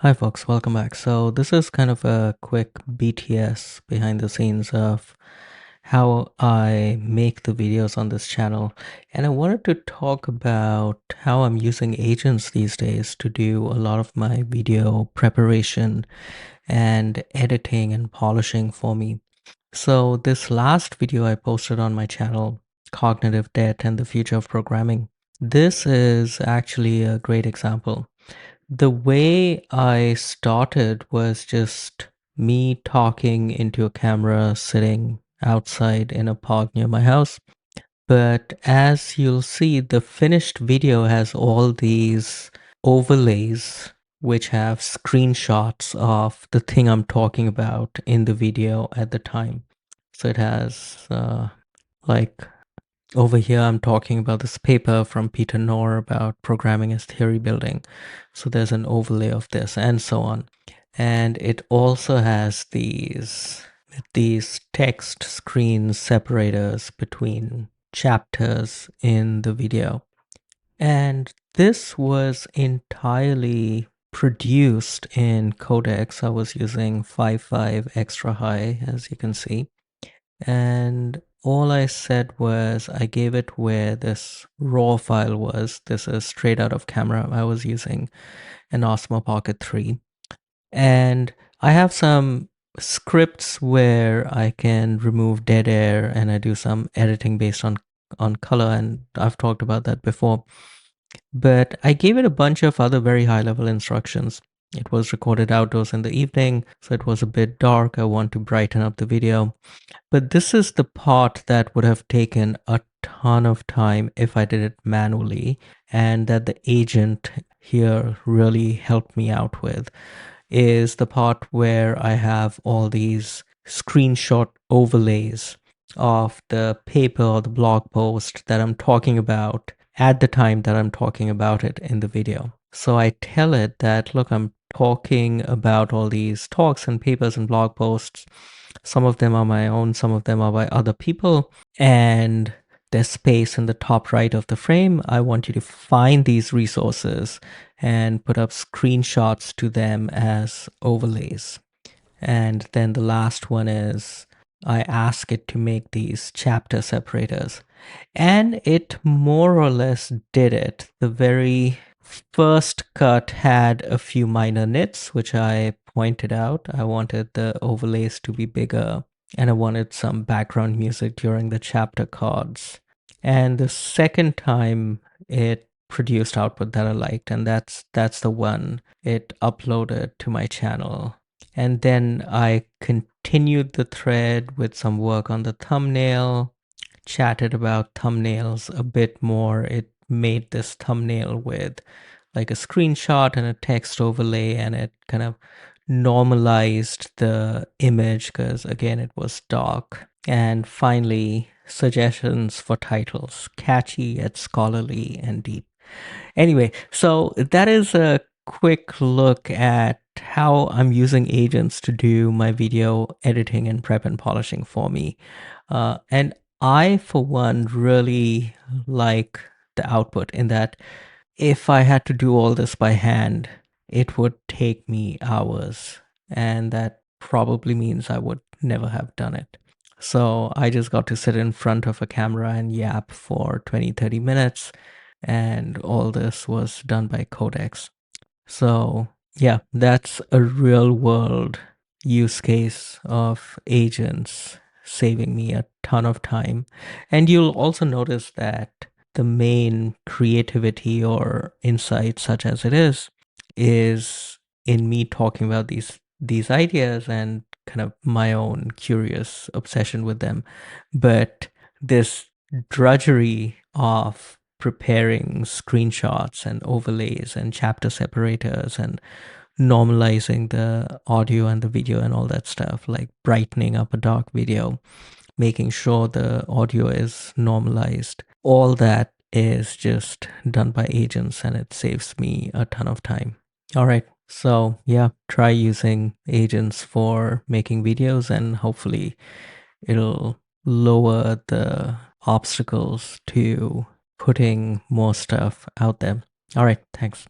Hi folks, welcome back. So this is kind of a quick BTS behind the scenes of how I make the videos on this channel. And I wanted to talk about how I'm using agents these days to do a lot of my video preparation and editing and polishing for me. So this last video I posted on my channel, Cognitive Debt and the Future of Programming. This is actually a great example. The way I started was just me talking into a camera sitting outside in a park near my house. But as you'll see, the finished video has all these overlays which have screenshots of the thing I'm talking about in the video at the time. So it has like over here, I'm talking about this paper from Peter Knorr about programming as theory building. So there's an overlay of this and so on. And it also has these text screen separators between chapters in the video. And this was entirely produced in Codex. I was using 5.5 extra high, as you can see. And all I said was I gave it where this raw file was. This is straight out of camera. I was using an Osmo Pocket 3. And I have some scripts where I can remove dead air and I do some editing based on color, and I've talked about that before. But I gave it a bunch of other very high level instructions. It was recorded outdoors in the evening, so it was a bit dark. I want to brighten up the video. But this is the part that would have taken a ton of time if I did it manually, and that the agent here really helped me out with, is the part where I have all these screenshot overlays of the paper or the blog post that I'm talking about at the time that I'm talking about it in the video. So I tell it that, look, I'm talking about all these talks and papers and blog posts. Some of them are my own, some of them are by other people. And there's space in the top right of the frame. I want you to find these resources and put up screenshots to them as overlays. And then the last one is I ask it to make these chapter separators. And it more or less did it. The very first cut had a few minor nits, which I pointed out. I wanted the overlays to be bigger, and I wanted some background music during the chapter cards. And the second time it produced output that I liked, and that's the one it uploaded to my channel. And then I continued the thread with some work on the thumbnail, chatted about thumbnails a bit more. It made this thumbnail with like a screenshot and a text overlay, and it kind of normalized the image because again it was dark. And finally, suggestions for titles: catchy yet scholarly and deep. Anyway, so that is a quick look at how I'm using agents to do my video editing and prep and polishing for me. And I, for one, really like the output in that if I had to do all this by hand, it would take me hours. And that probably means I would never have done it. So I just got to sit in front of a camera and yap for 20, 30 minutes. And all this was done by Codex. So yeah, that's a real world use case of agents saving me a ton of time. And you'll also notice that the main creativity or insight, such as it is in me talking about these ideas and kind of my own curious obsession with them. But this drudgery of preparing screenshots and overlays and chapter separators and normalizing the audio and the video and all that stuff, like brightening up a dark video, making sure the audio is normalized. All that is just done by agents, and it saves me a ton of time. All right. So yeah, try using agents for making videos, and hopefully it'll lower the obstacles to putting more stuff out there. All right. Thanks.